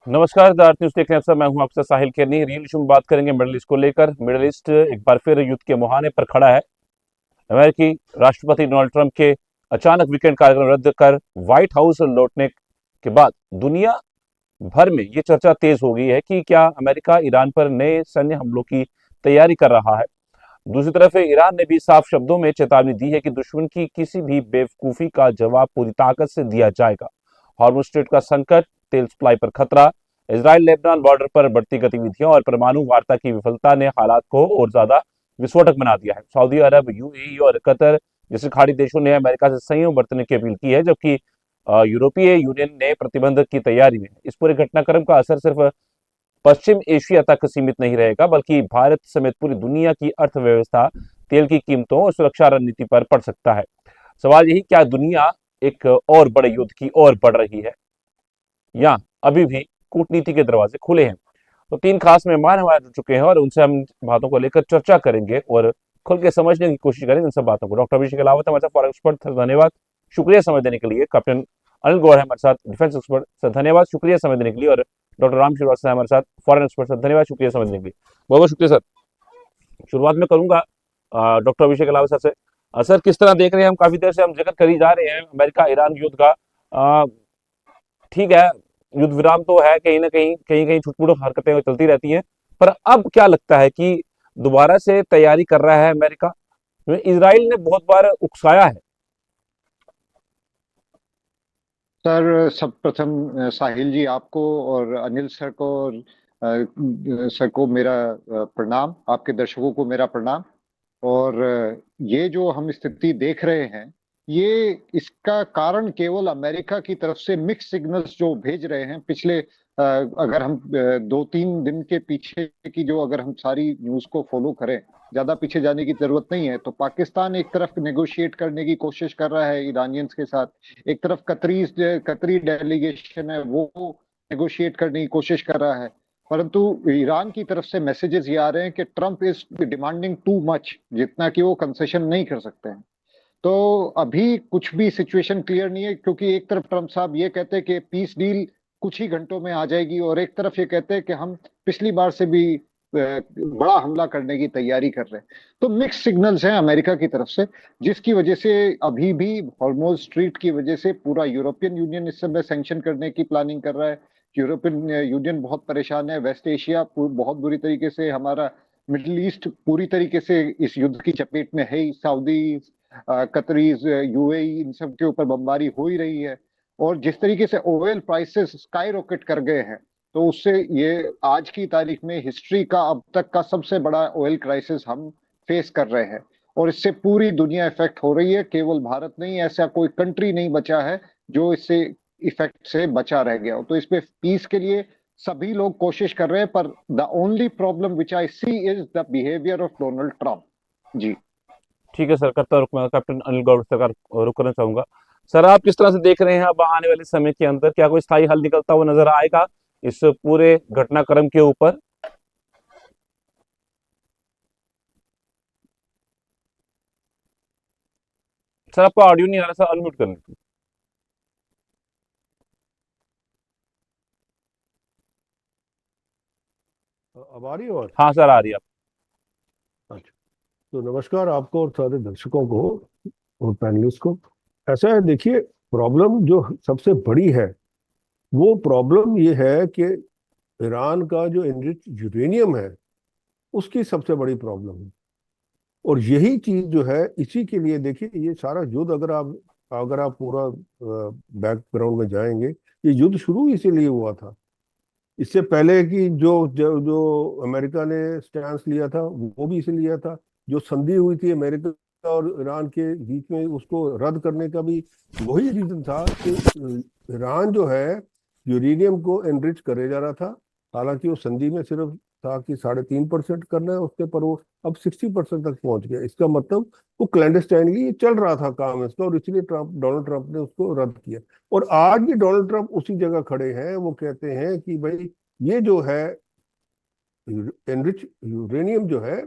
नमस्कार the earth news देख रहे हैं सब। मैं हूं आपसे साहिल केरनी। रियल इशू में बात करेंगे मिडिल ईस्ट को लेकर। मिडिल ईस्ट एक बार फिर युद्ध के मुहाने पर खड़ा है। अमेरिकी राष्ट्रपति डोनाल्ड ट्रंप के अचानक वीकेंड कार्यक्रम रद्द कर व्हाइट हाउस लौटने के बाद दुनिया भर में ये चर्चा तेज हो गई है कि क्या अमेरिका ईरान पर नए सैन्य हमलों की तैयारी कर रहा है। दूसरी तरफ ईरान ने भी साफ शब्दों में चेतावनी दी है कि दुश्मन की किसी भी बेवकूफी का जवाब पूरी ताकत से दिया जाएगा। हॉर्मुज स्ट्रेट का संकट, तेल सप्लाई पर खतरा, इजराइल लेबनान बॉर्डर पर बढ़ती गतिविधियां और परमाणु वार्ता की विफलता ने हालात को और ज्यादा विस्फोटक बना दिया है। सऊदी अरब, यूएई और कतर जैसे खाड़ी देशों ने अमेरिका से संयम बरतने की अपील की है, जबकि यूरोपीय यूनियन ने प्रतिबंध की तैयारी में। इस पूरे घटनाक्रम का असर सिर्फ पश्चिम एशिया तक सीमित नहीं रहेगा, बल्कि भारत समेत पूरी दुनिया की अर्थव्यवस्था, तेल की कीमतों और सुरक्षा रणनीति पर पड़ सकता है। सवाल यही, क्या दुनिया एक और बड़े युद्ध की ओर बढ़ रही है या अभी भी कूटनीति के दरवाजे खुले हैं। तो तीन खास मेहमान हमारे जुड़ चुके हैं और उनसे हम बातों को लेकर चर्चा करेंगे और खुल के समझने की कोशिश करेंगे इन सब बातों को। डॉक्टर अभिषेक अलावत हमारे साथ फॉरेन एक्सपर्ट, सर धन्यवाद, शुक्रिया समय देने के लिए। कैप्टन अनिल गौर है हमारे साथ, डिफेंस एक्सपर्ट, सर धन्यवाद, शुक्रिया समय देने के लिए। और डॉक्टर राम श्रीवास्तव है हमारे साथ, फॉरेन एक्सपर्ट, सर धन्यवाद, शुक्रिया समय देने के लिए। बहुत बहुत शुक्रिया सर। शुरुआत में करूंगा डॉक्टर अभिषेक अलावत सर से। सर, किस तरह देख रहे हैं? हम काफी देर से हम जिक्र करी जा रहे हैं अमेरिका ईरान युद्ध का। अ, ठीक है, युद्ध विराम तो है, कहीं ना कहीं कहीं कहीं छुटपुट हरकतें चलती रहती हैं, पर अब क्या लगता है कि दोबारा से तैयारी कर रहा है अमेरिका? इसराइल ने बहुत बार उकसाया है। सर, सब प्रथम साहिल जी आपको और अनिल सर को और सर को मेरा प्रणाम। आपके दर्शकों को मेरा प्रणाम। और ये जो हम स्थिति देख रहे हैं, ये इसका कारण केवल अमेरिका की तरफ से मिक्स सिग्नल्स जो भेज रहे हैं पिछले अगर हम 2-3 दिन के पीछे की जो अगर हम सारी न्यूज को फॉलो करें, ज्यादा पीछे जाने की जरूरत नहीं है। तो पाकिस्तान एक तरफ नेगोशिएट करने की कोशिश कर रहा है ईरानियंस के साथ, एक तरफ कतरी डेलीगेशन है वो नेगोशिएट करने की कोशिश कर रहा है। परंतु ईरान की तरफ से मैसेजेस ये आ रहे हैं कि Trump is demanding too much, जितना कि वो कंसेशन नहीं कर सकते हैं। तो अभी कुछ भी सिचुएशन क्लियर नहीं है, क्योंकि एक तरफ ट्रम्प साहब ये कहते हैं कि पीस डील कुछ ही घंटों में आ जाएगी, और एक तरफ ये कहते हैं कि हम पिछली बार से भी बड़ा हमला करने की तैयारी कर रहे हैं। तो मिक्स सिग्नल्स हैं अमेरिका की तरफ से, जिसकी वजह से अभी भी हॉर्मुज स्ट्रीट की वजह से पूरा यूरोपियन यूनियन इस समय सैंक्शन करने की प्लानिंग कर रहा है। यूरोपियन यूनियन बहुत परेशान है, वेस्ट एशिया बहुत बुरी तरीके से, हमारा मिडिल ईस्ट पूरी तरीके से इस युद्ध की चपेट में है ही। सऊदी, कतरीज, यूएई, इन सब के ऊपर बमबारी हो ही रही है। और जिस तरीके से ऑयल प्राइसेस स्काई रॉकेट कर गए हैं, तो उससे ये आज की तारीख में हिस्ट्री का अब तक का सबसे बड़ा ऑयल क्राइसिस हम फेस कर रहे हैं। और इससे पूरी दुनिया इफेक्ट हो रही है, केवल भारत नहीं, ऐसा कोई कंट्री नहीं बचा है जो इससे इफेक्ट से बचा रह गया हो। तो इस पे पीस के लिए सभी लोग कोशिश कर रहे हैं, पर the only problem which I see is the behaviour of Donald Trump. जी। ठीक है सर, करता रुक मैं कैप्टन अनिल गौर सरकार रुक करना चाहूंगा। सर, आप किस तरह से देख रहे हैं अब आने वाले समय के अंदर क्या कोई स्थायी हल निकलता हुआ नजर आएगा इस पूरे घटनाक्रम के ऊपर? सर, आपका ऑडियो नहीं आ रहा, सर अनम्यूट कर लीजिए। अब आ रही है आवाज? हाँ सर, आ रही है। अच्छा। तो नमस्कार आपको और सारे दर्शकों को और पैनलिस्ट को। ऐसा है, देखिए, प्रॉब्लम जो सबसे बड़ी है वो प्रॉब्लम ये है कि ईरान का जो एनरिच यूरेनियम है उसकी सबसे बड़ी प्रॉब्लम है। और यही चीज जो है, इसी के लिए देखिए ये सारा युद्ध, अगर आप पूरा बैकग्राउंड में जाएंगे, ये युद्ध शुरू इसीलिए हुआ था। इससे पहले कि जो अमेरिका ने स्टैंस लिया था वो भी इसीलिए लिया था। जो संधि हुई थी अमेरिका और ईरान के बीच में, उसको रद्द करने का भी वही रीजन था कि ईरान जो है यूरेनियम को एनरिच करे जा रहा था। हालांकि वो संधि में सिर्फ था कि 3.5% करना है उसके, पर वो अब 60% तक पहुंच गया। इसका मतलब वो क्लैंडस्टाइनली चल रहा था काम इसका, और इसलिए डोनाल्ड ट्रंप ने उसको रद्द किया। और आज भी डोनाल्ड ट्रंप उसी जगह खड़े हैं। वो कहते हैं कि भाई ये जो है एनरिच यूरेनियम जो है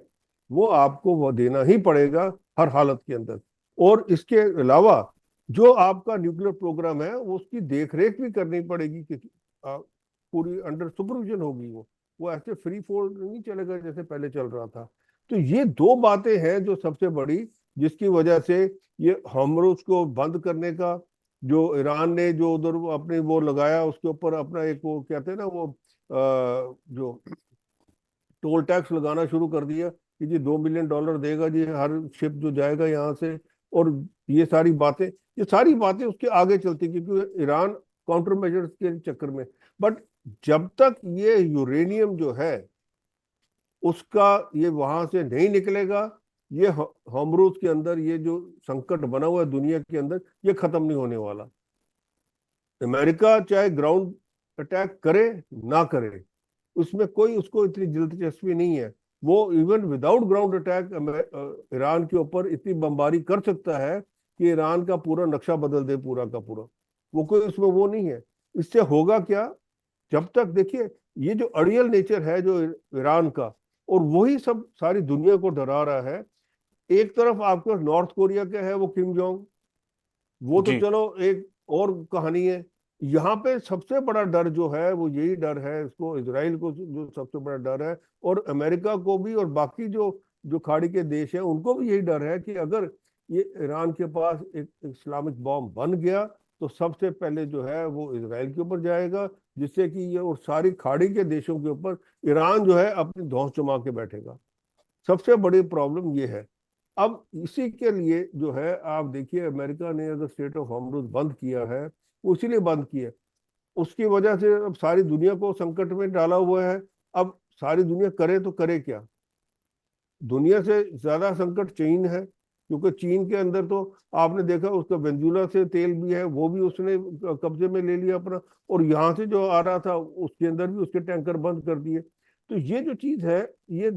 वो आपको वो देना ही पड़ेगा हर हालत के अंदर। और इसके अलावा जो आपका न्यूक्लियर प्रोग्राम है उसकी देखरेख भी करनी पड़ेगी, क्योंकि पूरी अंडर सुपरविजन होगी। वो ऐसे फ्री फॉल नहीं चलेगा जैसे पहले चल रहा था। तो ये दो बातें हैं जो सबसे बड़ी, जिसकी वजह से ये हॉर्मुज़ को बंद करने का, जो ईरान ने जो उधर अपने वो लगाया उसके ऊपर अपना एक वो कहते हैं ना वो जो टोल टैक्स लगाना शुरू कर दिया कि जी $2 मिलियन देगा जी हर शिप जो जाएगा यहाँ से। और ये सारी बातें उसके आगे चलती, क्योंकि ईरान काउंटर मेजर्स के चक्कर में। बट जब तक ये यूरेनियम जो है उसका ये वहां से नहीं निकलेगा, ये हॉर्मुज़ के अंदर ये जो संकट बना हुआ है दुनिया के अंदर, ये खत्म नहीं होने वाला। अमेरिका चाहे ग्राउंड अटैक करे ना करे, उसमें कोई उसको इतनी दिलचस्पी नहीं है। वो even without ground attack Iran के ऊपर इतनी बमबारी कर सकता है कि ईरान का पूरा नक्शा बदल दे, पूरा का पूरा। वो कोई उसमें वो नहीं है। इससे होगा क्या, जब तक देखिए ये जो अड़ियल नेचर है जो ईरान का, और वही सब सारी दुनिया को डरा रहा है। एक तरफ आपके पास नॉर्थ कोरिया का है वो किम जोंग, वो तो जी चलो एक और कहानी है। यहाँ पे सबसे बड़ा डर जो है वो यही डर है, इसको इसराइल को जो सबसे बड़ा डर है, और अमेरिका को भी, और बाकी जो जो खाड़ी के देश हैं उनको भी यही डर है कि अगर ये ईरान के पास एक इस्लामिक बॉम्ब बन गया तो सबसे पहले जो है वो इसराइल के ऊपर जाएगा, जिससे कि ये और सारी खाड़ी के देशों के ऊपर ईरान जो है अपनी धौंस जमा के बैठेगा। सबसे बड़ी प्रॉब्लम ये है। अब इसी के लिए जो है आप देखिए, अमेरिका ने अगर स्टेट ऑफ हॉर्मुज़ बंद किया है, वो इसीलिए बंद किया, उसकी वजह से अब सारी दुनिया को संकट में डाला हुआ है। अब सारी दुनिया करे तो करे क्या। दुनिया से ज्यादा संकट चीन है, क्योंकि चीन के अंदर तो आपने देखा उसका वेनेजुला से तेल भी है, वो भी उसने कब्जे में ले लिया अपना, और यहाँ से जो आ रहा था उसके अंदर भी उसके टैंकर बंद कर दिए। तो ये जो चीज है, ये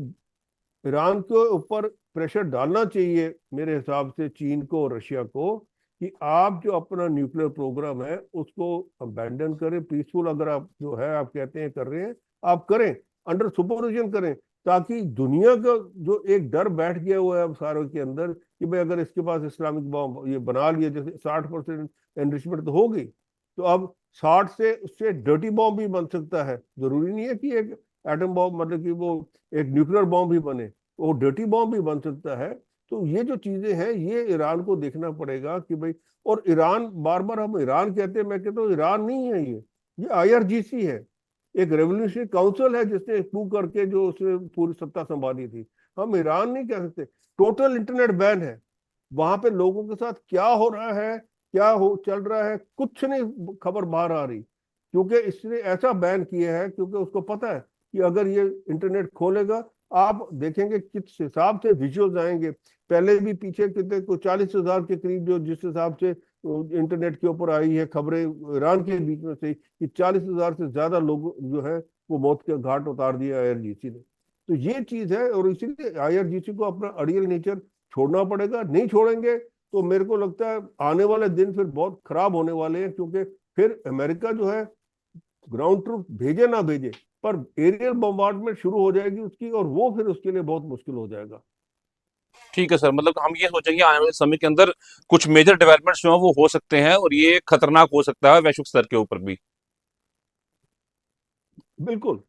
ईरान के ऊपर प्रेशर डालना चाहिए मेरे हिसाब से चीन को और रशिया को, कि आप जो अपना न्यूक्लियर प्रोग्राम है उसको अबैंडन करें। पीसफुल अगर आप जो है आप कहते हैं कर रहे हैं, आप करें, अंडर सुपरविजन करें, ताकि दुनिया का जो एक डर बैठ गया हुआ है अब सारों के अंदर कि भाई अगर इसके पास इस्लामिक बॉम्ब ये बना लिया, जैसे 60% एनरिचमेंट तो होगी, तो अब 60 से उससे डर्टी बॉम्ब भी बन सकता है। जरूरी नहीं है कि एक एटम बॉम्ब, मतलब कि वो एक न्यूक्लियर बॉम्ब भी बने, वो डर्टी बॉम्ब भी बन सकता है। तो ये जो चीजें हैं ये ईरान को देखना पड़ेगा कि भाई, और ईरान, बार बार हम ईरान कहते हैं, मैं कहता हूँ ईरान नहीं है ये आईआरजीसी है, एक रेवोल्यूशनरी काउंसिल है जिसने कू करके जो उसने पूरी सत्ता संभाली थी। हम ईरान नहीं कह सकते। टोटल इंटरनेट बैन है, वहां पे लोगों के साथ क्या हो रहा है, क्या हो चल रहा है, कुछ नहीं खबर बाहर आ रही, क्योंकि इसने ऐसा बैन किया है, क्योंकि उसको पता है कि अगर ये इंटरनेट खोलेगा, आप देखेंगे किस हिसाब से विजुअल्स आएंगे। पहले भी पीछे कितने को 40,000 के करीब जो जिस हिसाब से इंटरनेट के ऊपर आई है खबरें ईरान के बीच में से, कि 40,000 से ज्यादा लोग जो है वो मौत के घाट उतार दिया आईआरजीसी ने। तो ये चीज है, और इसीलिए आईआरजीसी को अपना अड़ियल नेचर छोड़ना पड़ेगा। नहीं छोड़ेंगे तो मेरे को लगता है आने वाले दिन फिर बहुत खराब होने वाले हैं, क्योंकि फिर अमेरिका जो है ग्राउंड ट्रूप भेजे ना भेजे, पर एरियल बम्बार्डमेंट शुरू हो जाएगी उसकी, और वो फिर उसके लिए बहुत मुश्किल हो जाएगा। ठीक है सर, मतलब हम ये सोचेंगे आने वाले समय के अंदर कुछ मेजर डेवलपमेंट्स जो है वो हो सकते हैं और ये खतरनाक हो सकता है वैश्विक स्तर के ऊपर भी। बिल्कुल,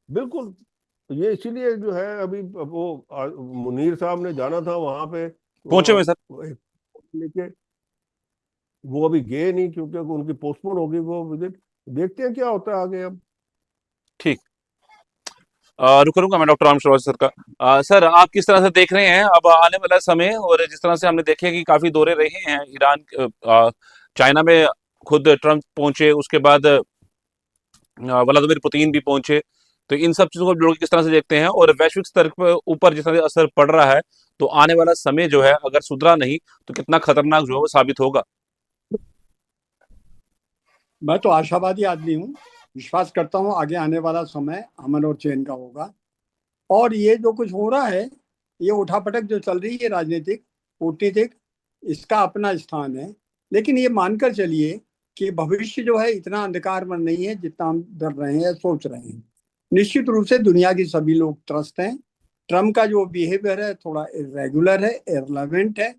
बिल्कुल। ये इसीलिए जो है अभी वो मुनीर साहब ने जाना था वहां पे, पहुंचे हुए सर। वो एक लेके, वो अभी गए नहीं क्योंकि उनकी पोस्टपोन होगी वो विजिट। देखते हैं क्या होता है आगे अब। ठीक। रुक करूंगा मैं डॉक्टर राम श्रीवास्तव सर का। सर आप किस तरह से देख रहे हैं अब आने वाला समय, और जिस तरह से हमने देखे कि काफी दौरे रहे हैं ईरान चाइना में, खुद ट्रम्प पहुंचे, उसके बाद व्लादिमीर पुतिन भी पहुंचे, तो इन सब चीजों को जोड़ के किस तरह से देखते हैं, और वैश्विक स्तर पर ऊपर जिस तरह से असर पड़ रहा है, तो आने वाला समय जो है अगर सुधरा नहीं तो कितना खतरनाक जो है वो साबित होगा। मैं तो आशावादी आदमी हूँ, विश्वास करता हूँ आगे आने वाला समय अमन और चैन का होगा। और ये जो कुछ हो रहा है, ये उठापटक जो चल रही है राजनीतिक कूटनीतिक, इसका अपना स्थान है, लेकिन ये मानकर चलिए कि भविष्य जो है इतना अंधकारमय नहीं है जितना हम डर रहे हैं, सोच रहे हैं। निश्चित रूप से दुनिया के सभी लोग त्रस्त हैं। ट्रम्प का जो बिहेवियर है थोड़ा इरेगुलर है, इररिलेवेंट है,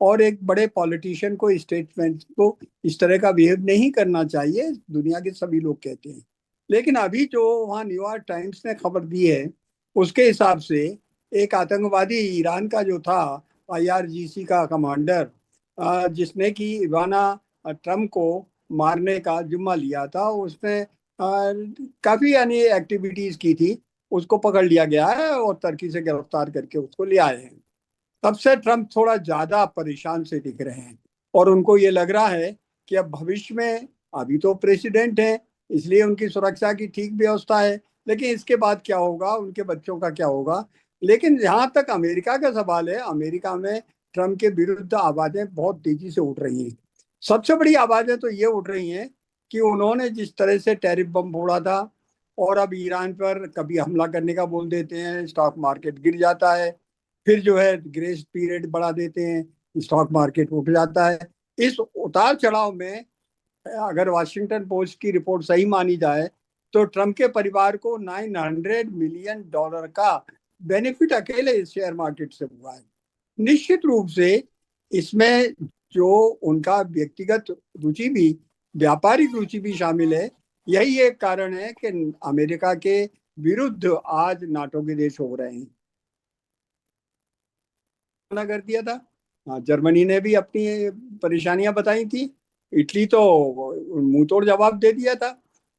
और एक बड़े पॉलिटिशियन को, स्टेटमेंट को इस तरह का बिहेव नहीं करना चाहिए, दुनिया के सभी लोग कहते हैं। लेकिन अभी जो वहाँ न्यूयॉर्क टाइम्स ने खबर दी है उसके हिसाब से एक आतंकवादी ईरान का जो था, IRGC का कमांडर, जिसने कि इवाना ट्रम्प को मारने का जिम्मा लिया था, उसने काफी यानी एक्टिविटीज की थी, उसको पकड़ लिया गया है और तुर्की से गिरफ्तार करके उसको ले आए हैं। तब से ट्रम्प थोड़ा ज्यादा परेशान से दिख रहे हैं और उनको ये लग रहा है कि अब भविष्य में, अभी तो प्रेसिडेंट है इसलिए उनकी सुरक्षा की ठीक व्यवस्था है, लेकिन इसके बाद क्या होगा, उनके बच्चों का क्या होगा। लेकिन जहां तक अमेरिका का सवाल है, अमेरिका में ट्रम्प के विरुद्ध आवाजें बहुत तेजी से उठ रही हैं। सबसे बड़ी आवाजें तो ये उठ रही हैं कि उन्होंने जिस तरह से टैरिफ बम फोड़ा था और अब ईरान पर कभी हमला करने का बोल देते हैं, स्टॉक मार्केट गिर जाता है, फिर जो है ग्रेस पीरियड बढ़ा देते हैं, स्टॉक मार्केट उठ जाता है। इस उतार चढ़ाव में अगर वाशिंगटन पोस्ट की रिपोर्ट सही मानी जाए तो ट्रम्प के परिवार को $900 मिलियन का बेनिफिट अकेले इस शेयर मार्केट से हुआ है। निश्चित रूप से इसमें जो उनका व्यक्तिगत रुचि भी, व्यापारिक रुचि भी शामिल है। यही एक कारण है कि अमेरिका के विरुद्ध आज नाटो के देश हो रहे हैं। मना कर दिया था, हाँ, जर्मनी ने भी अपनी परेशानियां बताई थी, इटली तो मुंह तोड़ जवाब दे दिया था।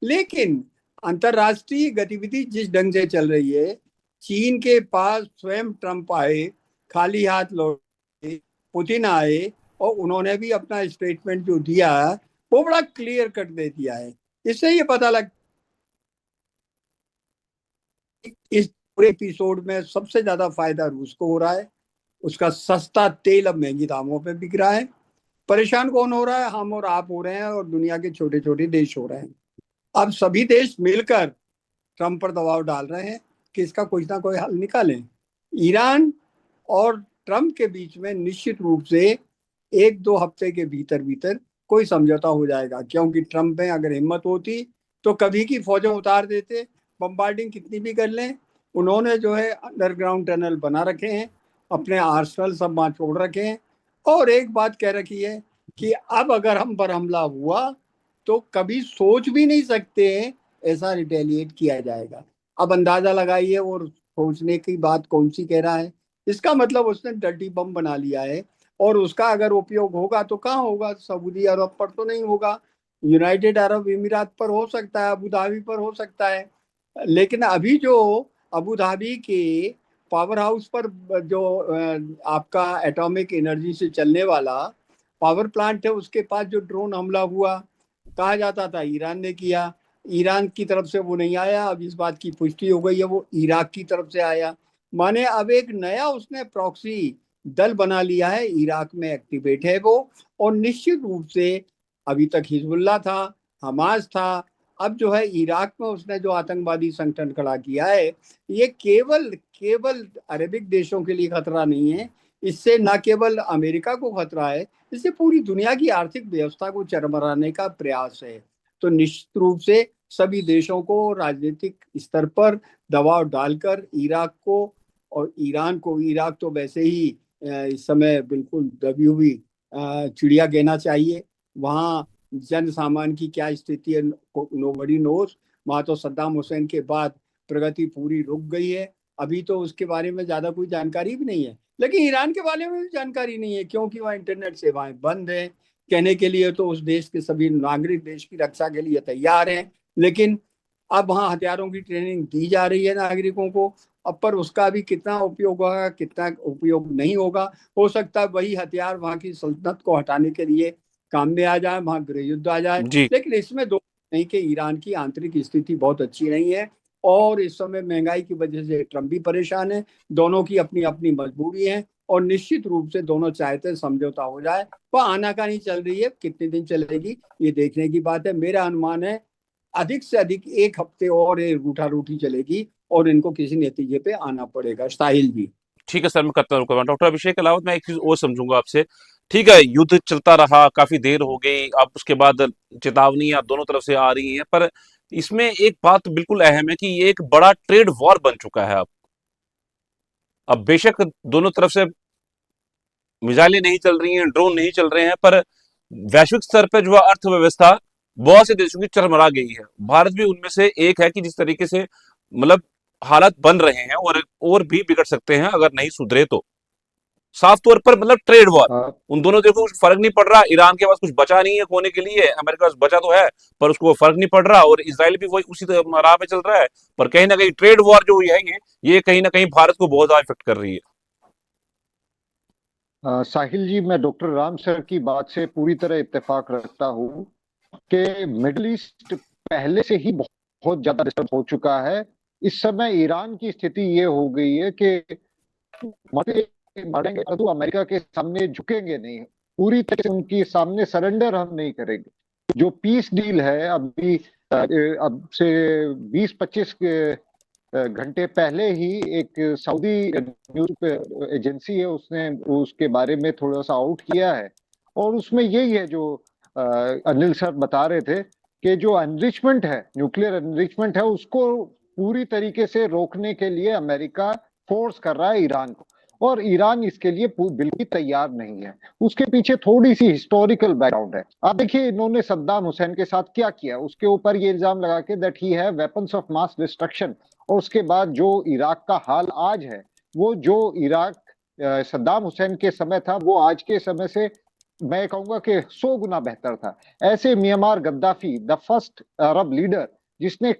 लेकिन अंतरराष्ट्रीय गतिविधि जिस ढंग से चल रही है, चीन के पास स्वयं ट्रम्प आए, खाली हाथ लौटे, पुतिन आए और उन्होंने भी अपना स्टेटमेंट जो दिया वो बड़ा क्लियर कट दे दिया है। इससे ये पता लग, इस पूरे एपिसोड में सबसे ज्यादा फायदा रूस को हो रहा है। उसका सस्ता तेल अब महंगी दामों पे बिक रहा है। परेशान कौन हो रहा है? हम और आप हो रहे हैं और दुनिया के छोटे छोटे देश हो रहे हैं। अब सभी देश मिलकर ट्रम्प पर दबाव डाल रहे हैं कि इसका कोई ना कोई हल निकालें। ईरान और ट्रम्प के बीच में निश्चित रूप से 1-2 हफ्ते के भीतर भीतर कोई समझौता हो जाएगा, क्योंकि ट्रम्प में अगर हिम्मत होती तो कभी की फौजें उतार देते, बम्बार्डिंग कितनी भी कर लें। उन्होंने जो है अंडरग्राउंड टनल बना रखे हैं, अपने आर्सेनल सब वहां छोड़ रखे हैं और एक बात कह रखी है कि अब अगर हम पर हमला हुआ तो कभी सोच भी नहीं सकते हैं ऐसा रिटेलिएट किया जाएगा। अब अंदाजा लगाइए और सोचने की बात कौन सी कह रहा है। इसका मतलब उसने डर्टी बम बना लिया है और उसका अगर उपयोग होगा तो कहाँ होगा? सऊदी अरब पर तो नहीं होगा, यूनाइटेड अरब अमीरात पर हो सकता है, अबू धाबी पर हो सकता है। लेकिन अभी जो अबू धाबी के पावर हाउस पर जो आपका एटॉमिक एनर्जी से चलने वाला पावर प्लांट है, उसके पास जो ड्रोन हमला हुआ, कहा जाता था ईरान ने किया, ईरान की तरफ से वो नहीं आया। अब इस बात की पुष्टि हो गई है वो इराक की तरफ से आया। माने अब एक नया उसने प्रॉक्सी दल बना लिया है, इराक में एक्टिवेट है वो। और निश्चित रूप से अभी तक हिजबुल्ला था, हमास था, अब जो है इराक में उसने जो आतंकवादी संगठन खड़ा किया है, ये केवल केवल अरेबिक देशों के लिए खतरा नहीं है, इससे न केवल अमेरिका को खतरा है, इससे पूरी दुनिया की आर्थिक व्यवस्था को चरमराने का प्रयास है। तो निश्चित रूप से सभी देशों को राजनीतिक स्तर पर दबाव डालकर इराक को और ईरान को, इराक तो वैसे ही इस समय बिल्कुल दबी हुई चिड़िया कहना चाहिए, वहाँ जन सामान्य की क्या स्थिति है नोबडी नोस। वहाँ तो सद्दाम हुसैन के बाद प्रगति पूरी रुक गई है, अभी तो उसके बारे में ज्यादा कोई जानकारी भी नहीं है। लेकिन ईरान के बारे में भी जानकारी नहीं है, क्योंकि वहाँ इंटरनेट सेवाएं बंद है। कहने के लिए तो उस देश के सभी नागरिक देश की रक्षा के लिए तैयार हैं, लेकिन अब वहाँ हथियारों की ट्रेनिंग दी जा रही है नागरिकों को। अब पर उसका भी कितना उपयोग होगा, कितना उपयोग नहीं होगा, हो सकता है वही हथियार वहाँ की सल्तनत को हटाने के लिए काम में आ जाए, वहाँ गृह युद्ध आ जाए। जी। लेकिन इसमें दो नहीं कि ईरान की आंतरिक स्थिति बहुत अच्छी नहीं है और इस समय महंगाई की वजह से ट्रम्प भी परेशान है। दोनों की अपनी अपनी मजबूरी है और निश्चित रूप से दोनों चाहते समझौता हो जाए। वह आनाकानी चल रही है, कितने दिन चलेगी ये देखने की बात है। मेरा अनुमान है अधिक से अधिक 1 हफ्ते और ये रूठा रूठी चलेगी और इनको किसी नतीजे पे आना पड़ेगा। साहिल जी। ठीक है सर, मैं करता हूँ डॉक्टर अभिषेक के अलावा मैं एक चीज और समझूंगा आपसे। ठीक है, युद्ध चलता रहा, काफी देर हो गई, अब उसके बाद चेतावनियां दोनों तरफ से आ रही हैं, पर इसमें एक बात बिल्कुल अहम है कि ये एक बड़ा ट्रेड वॉर बन चुका है। अब बेशक दोनों तरफ से मिसाइलें नहीं चल रही हैं, ड्रोन नहीं चल रहे हैं, पर वैश्विक स्तर पर जो है अर्थव्यवस्था बहुत से देशों की चरमरा गई है। भारत भी उनमें से एक है कि जिस तरीके से मतलब हालात बन रहे हैं और भी बिगड़ सकते हैं अगर नहीं सुधरे तो। साफ तौर पर मतलब ट्रेड वॉर, अ, उन दोनों देखो कुछ फर्क नहीं पड़ रहा। ईरान के पास कुछ बचा नहीं है खोने के लिए, अमेरिका के पास बचा तो है पर उसको फर्क नहीं पड़ रहा, और इसराइल भी वही उसी राह पे चल रहा है। पर कहीं ना कहीं ट्रेड वॉर जो है ये कहीं ना कहीं भारत को बहुत ज्यादा इफेक्ट कर रही है। साहिल जी, मैं डॉक्टर राम सर की बात से पूरी तरह इत्तेफाक रखता हूँ कि मिडिल ईस्ट पहले से ही बहुत ज्यादा डिस्टर्ब हो चुका है। इस समय ईरान की स्थिति ये हो गई है कि मरे मरेंगे परंतु अमेरिका के सामने झुकेंगे नहीं, पूरी तरह से उनके सामने सरेंडर हम नहीं करेंगे। जो पीस डील है अभी, अब से 20-25 घंटे पहले ही एक सऊदी न्यूज एजेंसी है, उसने उसके बारे में थोड़ा सा आउट किया है। और उसमें यही है जो अनिल सर बता रहे थे कि जो एनरिचमेंट है, न्यूक्लियर एनरिचमेंट है, उसको पूरी तरीके से रोकने के लिए अमेरिका फोर्स कर रहा है ईरान को, और ईरान इसके लिए बिल्कुल तैयार नहीं है। उसके पीछे थोड़ी सी हिस्टोरिकल बैकग्राउंड है। आप देखिए इन्होंने सद्दाम हुसैन के साथ क्या किया, उसके ऊपर ये इल्जाम लगा के दैट ही है वेपन्स ऑफ मास डिस्ट्रक्शन। और उसके बाद जो इराक का हाल आज है, वो जो इराक सद्दाम हुसैन के समय था वो आज के समय से मैं कहूंगा कि 100 गुना बेहतर था। ऐसे Myanmar Gaddafi, the first Arab leader, जिसने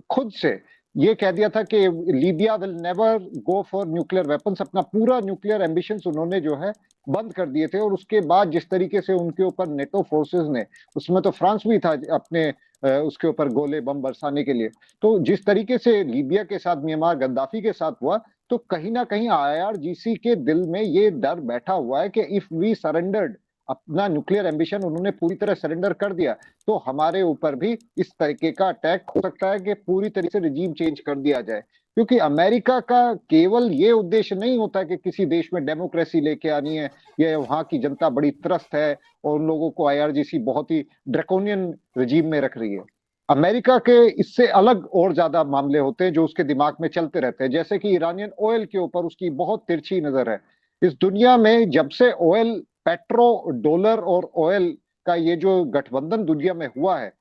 खुद से ये कह दिया था कि Libya will never go for nuclear weapons, अपना पूरा न्यूक्लियर एम्बिशंस उन्होंने जो है बंद कर दिए थे। और उसके बाद जिस तरीके से उनके ऊपर नेटो फोर्सेस ने, उसमें तो फ्रांस भी था अपने उसके ऊपर गोले बम बरसाने के लिए, तो जिस तरीके से लीबिया के साथ म्यांमार गद्दाफी के साथ हुआ, तो कहीं ना कहीं आईआरजीसी के दिल में ये डर बैठा हुआ है कि इफ वी सरेंडर्ड, अपना न्यूक्लियर एम्बिशन उन्होंने पूरी तरह सरेंडर कर दिया, तो हमारे ऊपर भी इस तरीके का अटैक हो सकता है कि पूरी तरीके से रिजीम चेंज कर दिया जाए। क्योंकि अमेरिका का केवल ये उद्देश्य नहीं होता कि किसी देश में डेमोक्रेसी लेके आनी है, या वहां की जनता बड़ी त्रस्त है और उन लोगों को आईआरजीसी बहुत ही ड्रैकोनियन रिजीम में रख रही है। अमेरिका के इससे अलग और ज्यादा मामले होते हैं जो उसके दिमाग में चलते रहते हैं, जैसे कि ईरानियन ऑयल के ऊपर उसकी बहुत तिरछी नजर है। इस दुनिया में जब से ऑयल, पेट्रो डॉलर और ऑयल का ये जो गठबंधन दुनिया में हुआ है,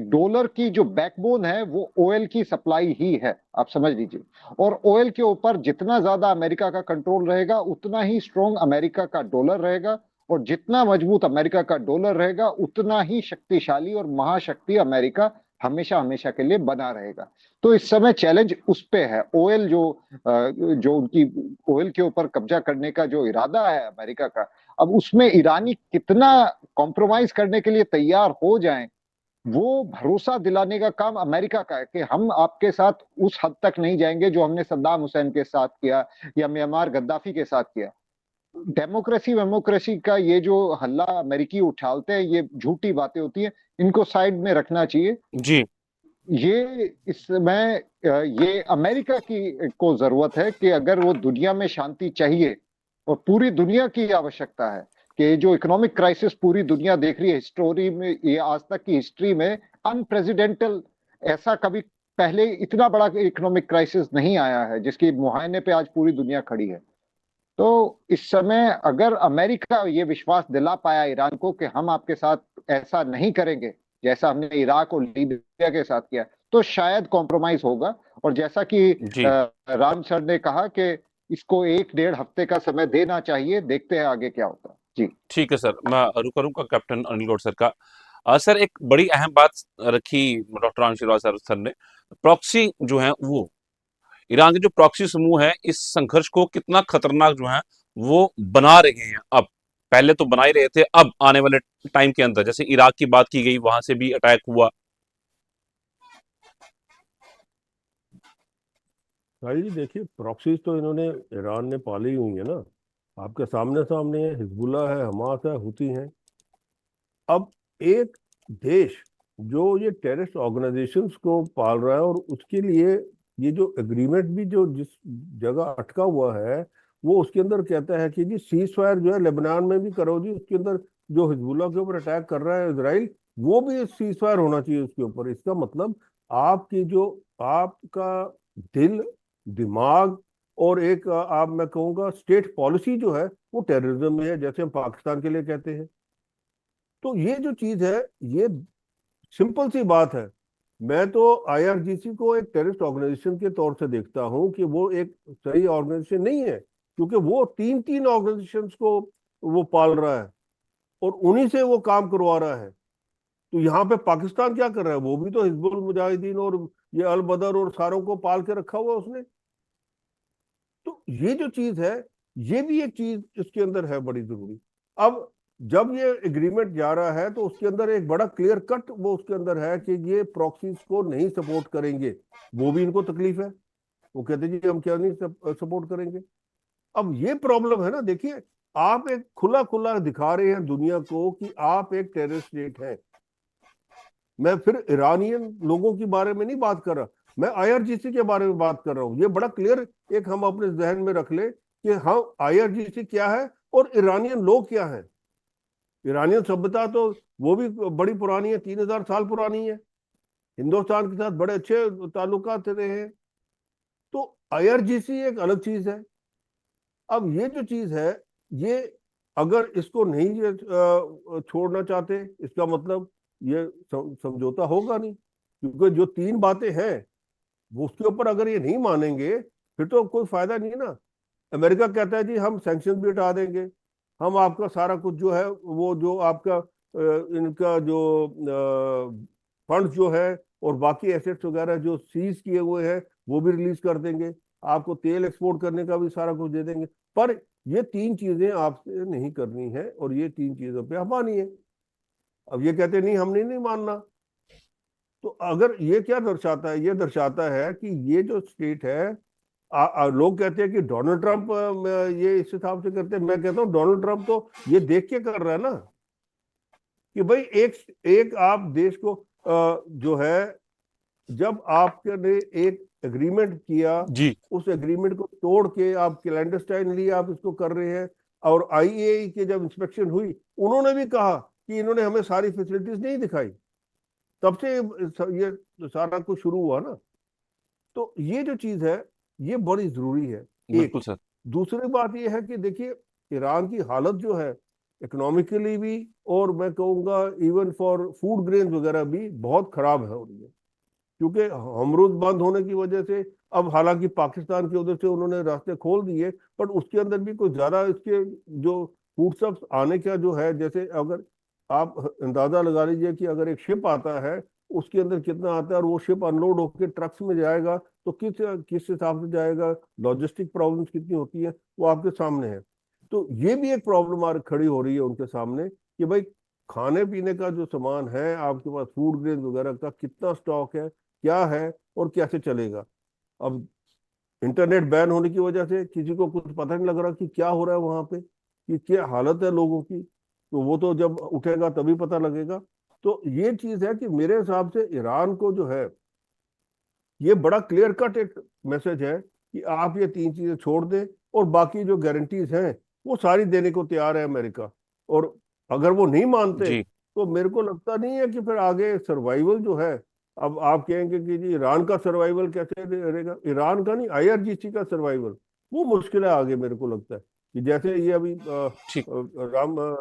डॉलर की जो बैकबोन है वो ऑयल की सप्लाई ही है, आप समझ लीजिए। और ऑयल के ऊपर जितना ज्यादा अमेरिका का कंट्रोल रहेगा उतना ही स्ट्रॉन्ग अमेरिका का डॉलर रहेगा, और जितना मजबूत अमेरिका का डॉलर रहेगा उतना ही शक्तिशाली और महाशक्ति अमेरिका हमेशा हमेशा के लिए बना रहेगा। तो इस समय चैलेंज उस पे है, ऑयल जो उनकी ऑयल के ऊपर कब्जा करने का जो इरादा है अमेरिका का, अब उसमें ईरानी कितना कॉम्प्रोमाइज करने के लिए तैयार हो जाएं, वो भरोसा दिलाने का काम अमेरिका का है कि हम आपके साथ उस हद तक नहीं जाएंगे जो हमने सद्दाम हुसैन के साथ किया या म्यांमार गद्दाफी के साथ किया। डेमोक्रेसी वेमोक्रेसी का ये जो हल्ला अमेरिकी उछालते हैं, ये झूठी बातें होती हैं, इनको साइड में रखना चाहिए। जी। ये इस समय ये अमेरिका की को जरूरत है कि अगर वो दुनिया में शांति चाहिए, और पूरी दुनिया की आवश्यकता है कि जो इकोनॉमिक क्राइसिस पूरी दुनिया देख रही है, हिस्टोरी में ये आज तक की हिस्ट्री में अनप्रेसिडेंटल, ऐसा कभी पहले इतना बड़ा इकोनॉमिक क्राइसिस नहीं आया है जिसकी मुहायने पे आज पूरी दुनिया खड़ी है। तो इस समय अगर अमेरिका ये विश्वास दिला पाया ईरान को कि हम आपके साथ ऐसा नहीं करेंगे जैसा हमने इराक और लीबिया के साथ किया, तो शायद कॉम्प्रोमाइज होगा। और जैसा कि जी। राम सर ने कहा कि इसको 1-1.5 हफ्ते का समय देना चाहिए, देखते हैं आगे क्या होता है। जी ठीक है सर, मैं रुका करूंगा कैप्टन अनिल गौड़ सर का। सर एक बड़ी अहम बात रखी डॉक्टर आशीर्वाद सर ने, प्रॉक्सी जो है वो, ईरान के जो प्रॉक्सी समूह है इस संघर्ष को कितना खतरनाक जो है वो बना रहे हैं। अब पहले तो बना ही रहे थे, अब आने वाले टाइम के अंदर जैसे इराक की बात की गई, वहां से भी अटैक हुआ। भाई जी देखिए, प्रॉक्सीज तो इन्होंने, ईरान ने पाली हुई है ना। आपके सामने सामने है, हिजबुल्ला है, हमास है, हुती है। अब एक देश जो ये टेररिस्ट ऑर्गेनाइजेशंस को पाल रहा है, और उसके लिए ये जो एग्रीमेंट भी जो जिस जगह अटका हुआ है, वो उसके अंदर कहता है कि जी सीज फायर जो है लेबनान में भी करो जी, उसके अंदर जो हिजबुल्ला के ऊपर अटैक कर रहा है इजराइल, वो भी सीज फायर होना चाहिए उसके ऊपर। इसका मतलब आपकी जो, आपका दिल, दिमाग, और एक आप, मैं कहूँगा स्टेट पॉलिसी जो है वो टेररिज्म में है, जैसे हम पाकिस्तान के लिए कहते हैं। तो ये जो चीज है, ये सिंपल सी बात है। मैं तो आईआरजीसी को एक टेररिस्ट ऑर्गेनाइजेशन के तौर से देखता हूं कि वो एक सही ऑर्गेनाइजेशन नहीं है, क्योंकि वो तीन तीन ऑर्गेनाइजेशंस को वो पाल रहा है और उन्हीं से वो काम करवा रहा है। तो यहाँ पे पाकिस्तान क्या कर रहा है? वो भी तो हिजबुल मुजाहिदीन और ये अल बदर और सारों को पाल के रखा हुआ है उसने। तो ये जो चीज है, ये भी एक चीज इसके अंदर है बड़ी जरूरी। अब जब ये एग्रीमेंट जा रहा है तो उसके अंदर एक बड़ा क्लियर कट वो उसके अंदर है कि ये प्रॉक्सीज को नहीं सपोर्ट करेंगे। वो भी इनको तकलीफ है, वो कहते हैं जी हम क्या नहीं सपोर्ट करेंगे। अब ये प्रॉब्लम है ना। देखिए, आप एक खुला खुला दिखा रहे हैं दुनिया को कि आप एक टेररिस्ट स्टेट है। मैं फिर ईरानियन लोगों के बारे में नहीं बात कर रहा, मैं आईआरजीसी के बारे में बात कर रहा हूं। ये बड़ा क्लियर एक हम अपने जहन में रख ले कि हाँ, आईआरजीसी क्या है और ईरानियन लोग क्या हैं। ईरानियन सभ्यता तो वो भी बड़ी पुरानी है, 3000 साल पुरानी है, हिंदुस्तान के साथ बड़े अच्छे ताल्लुकात रहे हैं। तो आईआरजीसी एक अलग चीज है। अब ये जो चीज है, ये अगर इसको नहीं छोड़ना चाहते, इसका मतलब ये समझौता होगा नहीं, क्योंकि जो तीन बातें हैं वो उसके ऊपर अगर ये नहीं मानेंगे फिर तो कोई फायदा नहीं ना। अमेरिका कहता है जी हम सैंक्शन भी हटा देंगे, हम आपका सारा कुछ जो है वो जो आपका इनका जो फंड जो है और बाकी एसेट्स वगैरह जो सीज किए हुए हैं वो भी रिलीज कर देंगे, आपको तेल एक्सपोर्ट करने का भी सारा कुछ दे देंगे। पर ये तीन चीजें आपसे नहीं करनी है और ये तीन चीजों पे हमानी है। अब ये कहते नहीं हमने नहीं मानना। तो अगर ये क्या दर्शाता है? ये दर्शाता है कि ये जो स्टेट है, लोग कहते हैं कि डोनाल्ड ट्रंप ये इस हिसाब से करते हैं। मैं कहता हूँ डोनाल्ड ट्रंप तो ये देख के कर रहा है ना कि भाई एक एक आप देश को जो है, जब आपने एक एग्रीमेंट किया, जी उस एग्रीमेंट को तोड़ के आप क्लैंडस्टाइनली आप इसको कर रहे हैं। और आईएई की जब इंस्पेक्शन हुई, उन्होंने भी कहा कि इन्होंने हमें सारी फैसिलिटीज नहीं दिखाई, तब से ये सारा कुछ शुरू हुआ ना। तो ये जो चीज है ये बड़ी जरूरी है। बिल्कुल एक सर। दूसरी बात ये है कि देखिए, ईरान की हालत जो है इकोनॉमिकली भी और मैं कहूँगा इवन फॉर फूड ग्रेन वगैरह भी बहुत खराब है हो रही है, क्योंकि हमरूद बंद होने की वजह से। अब हालांकि पाकिस्तान की उधर से उन्होंने रास्ते खोल दिए, पर उसके अंदर भी कुछ ज्यादा इसके जो फूडस्टफ्स आने का जो है, जैसे अगर आप अंदाजा लगा लीजिए कि अगर एक शिप आता है उसके अंदर कितना आता है और वो शिप अनलोड होकर ट्रक्स में जाएगा तो किस किस हिसाब से जाएगा, लॉजिस्टिक प्रॉब्लम्स कितनी होती है वो आपके सामने है। तो ये भी एक प्रॉब्लम खड़ी हो रही है उनके सामने कि भाई खाने पीने का जो सामान है आपके पास, फूड ग्रेन वगैरह का कितना स्टॉक है, क्या है और कैसे चलेगा। अब इंटरनेट बैन होने की वजह से किसी को कुछ पता नहीं लग रहा कि क्या हो रहा है वहां पे, कि क्या हालत है लोगों की। तो वो तो जब उठेगा तभी पता लगेगा। तो ये चीज है कि मेरे हिसाब से ईरान को जो है ये बड़ा क्लियर कट एक मैसेज है कि आप ये तीन चीजें छोड़ दें और बाकी जो गारंटीज हैं वो सारी देने को तैयार है अमेरिका। और अगर वो नहीं मानते जी तो मेरे को लगता नहीं है कि फिर आगे सर्वाइवल जो है। अब आप कहेंगे कि जी ईरान का सर्वाइवल कैसे रहेगा, ईरान का नहीं आईआरजीसी का सर्वाइवल वो मुश्किल है आगे। मेरे को लगता है कि जैसे ये अभी ठीक।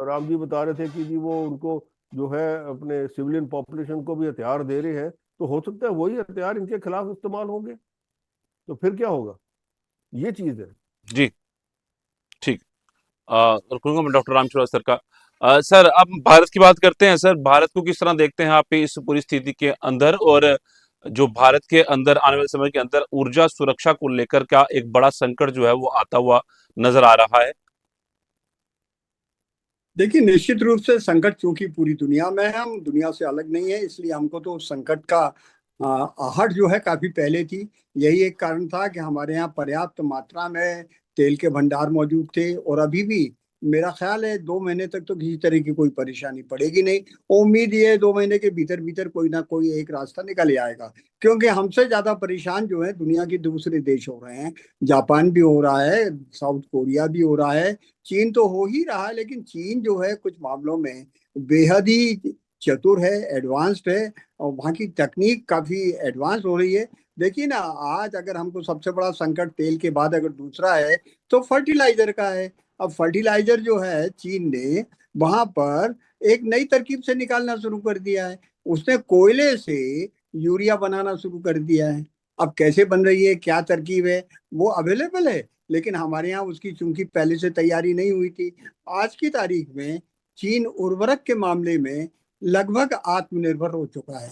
राम जी बता रहे थे कि जी वो उनको जो है अपने सिविलियन पॉपुलेशन को भी हथियार दे रहे हैं, तो हो सकता है वही हथियार इनके खिलाफ इस्तेमाल होंगे, तो फिर क्या होगा, ये चीज है। जी ठीक। रुकूंगा मैं डॉक्टर राम श्रीवास्तव सर का। सर अब भारत की बात करते हैं। सर भारत को किस तरह देखते हैं आप इस पूरी स्थिति के अंदर, और जो भारत के अंदर आने वाले समय के अंदर ऊर्जा सुरक्षा को लेकर का एक बड़ा संकट जो है वो आता हुआ नजर आ रहा है। देखिए, निश्चित रूप से संकट चूंकि पूरी दुनिया में है, हम दुनिया से अलग नहीं है, इसलिए हमको तो संकट का आहट जो है काफी पहले थी। यही एक कारण था कि हमारे यहाँ पर्याप्त मात्रा में तेल के भंडार मौजूद थे और अभी भी मेरा ख्याल है 2 महीने तक तो किसी तरह की कोई परेशानी पड़ेगी नहीं। उम्मीद ये है 2 महीने के भीतर भीतर कोई ना कोई एक रास्ता निकल ही आएगा, क्योंकि हमसे ज्यादा परेशान जो है दुनिया के दूसरे देश हो रहे हैं। जापान भी हो रहा है, साउथ कोरिया भी हो रहा है, चीन तो हो ही रहा है, लेकिन चीन जो है कुछ मामलों में बेहद ही चतुर है, एडवांस्ड है, और वहाँ की तकनीक काफी एडवांस हो रही है। देखिए ना, आज अगर हमको सबसे बड़ा संकट तेल के बाद अगर दूसरा है तो फर्टिलाइजर का है। अब फर्टिलाइजर जो है चीन ने वहां पर एक नई तरकीब से निकालना शुरू कर दिया है। उसने कोयले से यूरिया बनाना शुरू कर दिया है। अब कैसे बन रही है, क्या तरकीब है, वो अवेलेबल है, लेकिन हमारे यहाँ उसकी चूंकि पहले से तैयारी नहीं हुई थी। आज की तारीख में चीन उर्वरक के मामले में लगभग आत्मनिर्भर हो चुका है।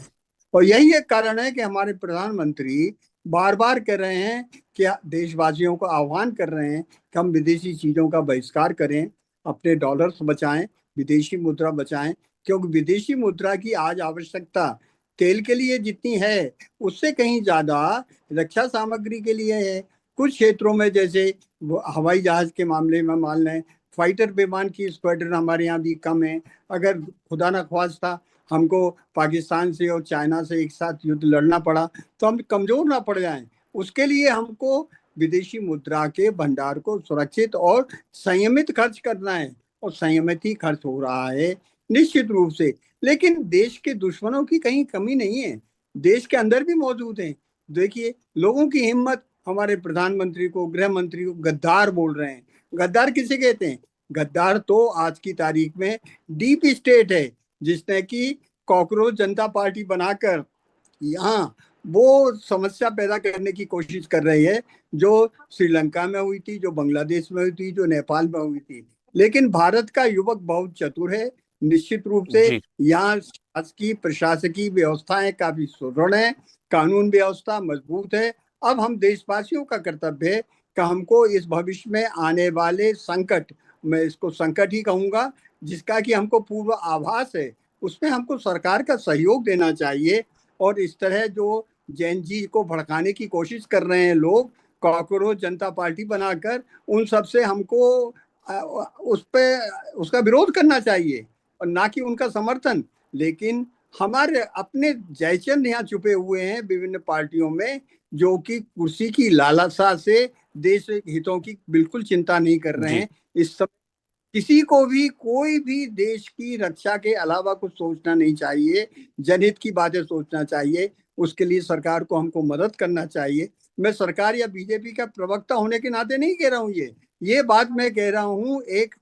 और यही एक कारण है कि हमारे प्रधानमंत्री बार बार कह रहे हैं कि देशवासियों को आह्वान कर रहे हैं कि हम विदेशी चीजों का बहिष्कार करें, अपने डॉलर्स बचाएं, विदेशी मुद्रा बचाएं, क्योंकि विदेशी मुद्रा की आज आवश्यकता तेल के लिए जितनी है उससे कहीं ज्यादा रक्षा सामग्री के लिए है। कुछ क्षेत्रों में जैसे हवाई जहाज के मामले में मान लें, फाइटर विमान की स्क्वाड्रन हमारे यहाँ भी कम है। अगर खुदा न ख्वास्ता हमको पाकिस्तान से और चाइना से एक साथ युद्ध लड़ना पड़ा तो हम कमजोर ना पड़ जाएं। उसके लिए हमको विदेशी मुद्रा के भंडार को सुरक्षित और संयमित खर्च करना है, और संयमित ही खर्च हो रहा है निश्चित रूप से। लेकिन देश के दुश्मनों की कहीं कमी नहीं है, देश के अंदर भी मौजूद हैं। देखिए लोगों की हिम्मत, हमारे प्रधानमंत्री को, गृह मंत्री को गद्दार बोल रहे हैं। गद्दार किसे कहते हैं? गद्दार तो आज की तारीख में डीप स्टेट है, जिसने कि कॉकरोच जनता पार्टी बनाकर यहाँ वो समस्या पैदा करने की कोशिश कर रही है जो श्रीलंका में हुई थी, जो बांग्लादेश में हुई थी, जो नेपाल में हुई थी। लेकिन भारत का युवक बहुत चतुर है, निश्चित रूप से जी यहाँ शासकीय प्रशासकीय व्यवस्थाएं काफी सुदृढ़ है, कानून व्यवस्था मजबूत है। अब हम देशवासियों का कर्तव्य है कि हमको इस भविष्य में आने वाले संकट, मैं इसको संकट ही कहूंगा, जिसका कि हमको पूर्व आभास है, उसमें हमको सरकार का सहयोग देना चाहिए। और इस तरह जो जैन जी को भड़काने की कोशिश कर रहे हैं लोग, कॉकरोच जनता पार्टी बनाकर, उन सब से हमको उस पे उसका विरोध करना चाहिए और ना कि उनका समर्थन। लेकिन हमारे अपने जयचंद यहाँ छुपे हुए हैं विभिन्न पार्टियों में, जो कि कुर्सी की लालसा से देश हितों की बिल्कुल चिंता नहीं कर रहे जी हैं। इस सब किसी को भी कोई भी देश की रक्षा के अलावा कुछ सोचना नहीं चाहिए, जनहित की बातें सोचना चाहिए। उसके लिए सरकार को हमको मदद करना चाहिए। मैं सरकार या बीजेपी का प्रवक्ता होने के नाते नहीं कह रहा हूँ, ये बात मैं कह रहा हूँ एक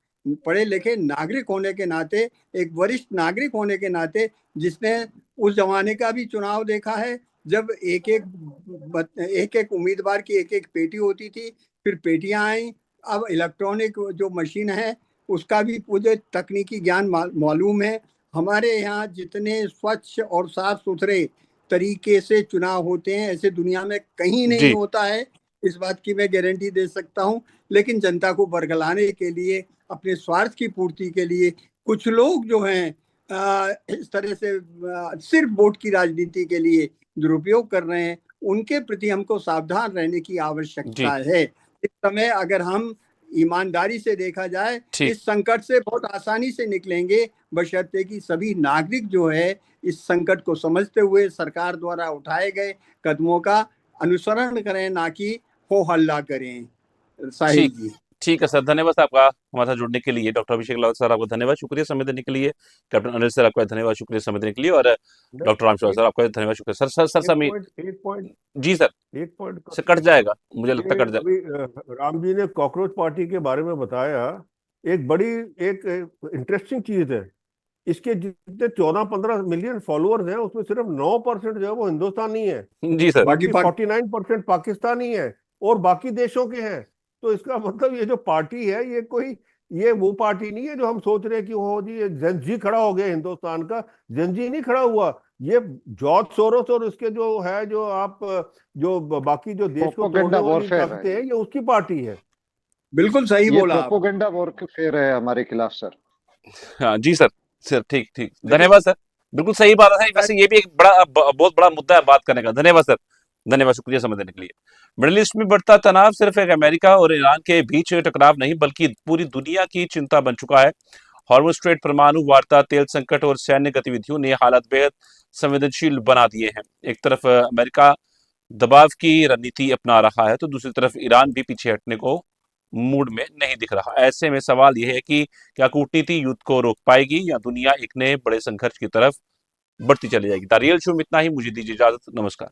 पढ़े लिखे नागरिक होने के नाते, एक वरिष्ठ नागरिक होने के नाते, जिसने उस जमाने का भी चुनाव देखा है जब एक एक उम्मीदवार की एक एक पेटी होती थी, फिर पेटियां आई। अब इलेक्ट्रॉनिक जो मशीन है उसका भी मुझे तकनीकी ज्ञान मालूम है। हमारे यहाँ जितने स्वच्छ और साफ सुथरे तरीके से चुनाव होते हैं ऐसे दुनिया में कहीं नहीं जी होता है, इस बात की मैं गारंटी दे सकता हूँ। लेकिन जनता को बरगलाने के लिए, अपने स्वार्थ की पूर्ति के लिए कुछ लोग जो हैं इस तरह से सिर्फ वोट की राजनीति के लिए दुरुपयोग कर रहे हैं, उनके प्रति हमको सावधान रहने की आवश्यकता जी है। इस समय अगर हम ईमानदारी से देखा जाए, ठीक इस संकट से बहुत आसानी से निकलेंगे, बशर्ते कि सभी नागरिक जो है इस संकट को समझते हुए सरकार द्वारा उठाए गए कदमों का अनुसरण करें, ना कि हो हल्ला करें। साहिल ठीक जी, ठीक है सर, धन्यवाद सर आपका हमारे साथ जुड़ने के लिए। डॉक्टर अभिषेक लावत सर आपका धन्यवाद, शुक्रिया समय देने के लिए। कैप्टन अनिल सर आपका धन्यवाद, शुक्रिया समय देने के लिए। और मैं डॉक्टर रामचंद्र सर एक आपका धन्यवाद, शुक्रिया। सर सर सर एक समय पॉइंट एक पॉइंट जी सर, एक पॉइंट सर कट जाएगा, मुझे लगता ये है कट जाएगा। अभी राम जी ने कॉकरोच पार्टी के बारे में बताया। एक बड़ी एक इंटरेस्टिंग चीज है, इसके जितने 14-15 मिलियन फॉलोअर्स हैं उसमें सिर्फ 9% जो है वो हिंदुस्तानी है, जी सर बाकी जबकि 49% पाकिस्तानी है और बाकी देशों के हैं। तो इसका मतलब ये जो पार्टी है ये वो पार्टी नहीं है जो हम सोच रहे हैं कि हो जी ये जेनजी खड़ा हो गया हिंदुस्तान का। जेनजी नहीं खड़ा हुआ, ये जॉर्ज सोरोस और उसके जो है जो आप जो बाकी जो देश को तोड़ने प्रोपोगेंडा वाली वॉरफेयर है, ताकतें हैं, ये उसकी पार्टी है। बिल्कुल सही ये बोला आप। प्रोपोगेंडा वॉरफेयर है हमारे खिलाफ सर। हाँ जी सर, सर ठीक ठीक, देखिए धन्यवाद सर, बिल्कुल सही बात है। वैसे ये भी एक बहुत बड़ा मुद्दा है बात करने का। धन्यवाद सर, धन्यवाद, शुक्रिया समय देने के लिए। मिडिल ईस्ट में बढ़ता तनाव सिर्फ एक अमेरिका और ईरान के बीच टकराव नहीं बल्कि पूरी दुनिया की चिंता बन चुका है। हॉर्मुज़ स्ट्रेट, परमाणु वार्ता, तेल संकट और सैन्य गतिविधियों ने हालात बेहद संवेदनशील बना दिए हैं। एक तरफ अमेरिका दबाव की रणनीति अपना रहा है तो दूसरी तरफ ईरान भी पीछे हटने को मूड में नहीं दिख रहा। ऐसे में सवाल यह है कि क्या कूटनीति युद्ध को रोक पाएगी या दुनिया एक नए बड़े संघर्ष की तरफ बढ़ती चली जाएगी। द रियल शो में इतना ही, मुझे दीजिए इजाजत, नमस्कार।